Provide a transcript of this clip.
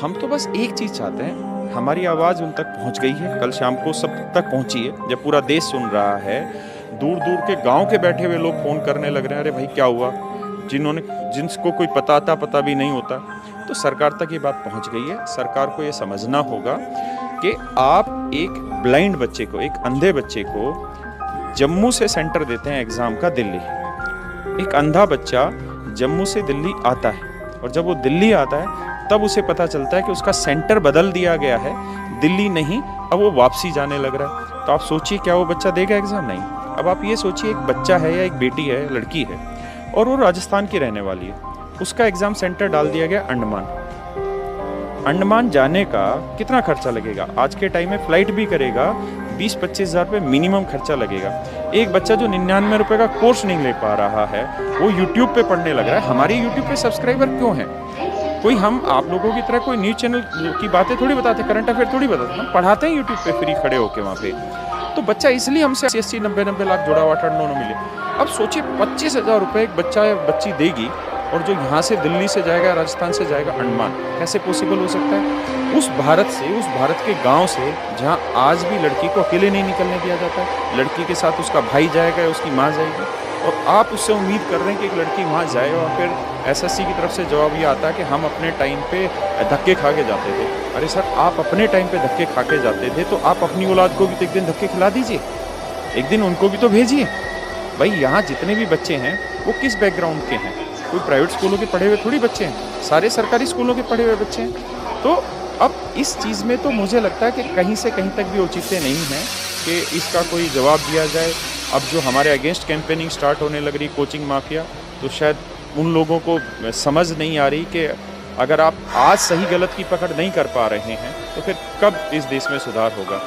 हम तो बस एक चीज़ चाहते हैं, हमारी आवाज़ उन तक पहुँच गई है, कल शाम को सब तक पहुँची है, जब पूरा देश सुन रहा है, दूर-दूर के गाँव के बैठे हुए लोग फ़ोन करने लग रहे हैं, अरे भाई क्या हुआ? जिनको कोई पता भी नहीं होता, तो सरकार तक ये बात पहुँच गई है। सरकार को ये समझना होगा कि आप एक ब्लाइंड बच्चे को, एक अंधे बच्चे को जम्मू से सेंटर देते हैं एग्ज़ाम का दिल्ली। एक अंधा बच्चा जम्मू से दिल्ली आता है और जब वो दिल्ली आता है तब उसे पता चलता है कि उसका सेंटर बदल दिया गया है, दिल्ली नहीं, अब वो वापसी जाने लग रहा है। तो आप सोचिए क्या वो बच्चा देगा एग्ज़ाम? नहीं। अब आप ये सोचिए एक बच्चा है या एक बेटी है, लड़की है और वो राजस्थान की रहने वाली है, उसका एग्ज़ाम सेंटर डाल दिया गया अंडमान। अंडमान जाने का कितना खर्चा लगेगा? आज के टाइम में फ्लाइट भी करेगा 20-25 हज़ार रुपये मिनिमम खर्चा लगेगा। एक बच्चा जो 99 रुपये का कोर्स नहीं ले पा रहा है, वो यूट्यूब पे पढ़ने लग रहा है। हमारे यूट्यूब पे सब्सक्राइबर क्यों हैं? कोई हम आप लोगों की तरह कोई न्यूज़ चैनल की बातें थोड़ी बताते, करंट अफेयर थोड़ी बताते, हम पढ़ाते हैं यूट्यूब पे फ्री खड़े होके वहाँ पे। तो बच्चा इसलिए हमसे 80-80, 90-90 लाख जुड़ा हुआ टर्नओवर मिले। अब सोचिए 25 हज़ार रुपये एक बच्चा या बच्ची देगी और जो यहाँ से दिल्ली से जाएगा, राजस्थान से जाएगा अंडमान, कैसे पॉसिबल हो सकता है? उस भारत के गाँव से जहाँ आज भी लड़की को अकेले नहीं निकलने दिया जाता है, लड़की के साथ उसका भाई जाएगा या उसकी माँ जाएगी, और आप उससे उम्मीद कर रहे हैं कि एक लड़की वहाँ जाए और फिर एसएससी की तरफ से जवाब ये आता है कि हम अपने टाइम पे धक्के खा के जाते थे। अरे सर, आप अपने टाइम पे धक्के खा के जाते थे तो आप अपनी औलाद को भी तो एक दिन धक्के खिला दीजिए, एक दिन उनको भी तो भेजिए। भाई यहाँ जितने भी बच्चे हैं वो किस बैकग्राउंड के हैं? कोई प्राइवेट स्कूलों के पढ़े हुए थोड़ी बच्चे हैं, सारे सरकारी स्कूलों के पढ़े हुए बच्चे हैं। तो अब इस चीज़ में तो मुझे लगता है कि कहीं से कहीं तक भी औचित्य नहीं है कि इसका कोई जवाब दिया जाए। अब जो हमारे अगेंस्ट कैंपेनिंग स्टार्ट होने लग रही कोचिंग माफिया, तो शायद उन लोगों को समझ नहीं आ रही कि अगर आप आज सही गलत की पकड़ नहीं कर पा रहे हैं तो फिर कब इस देश में सुधार होगा।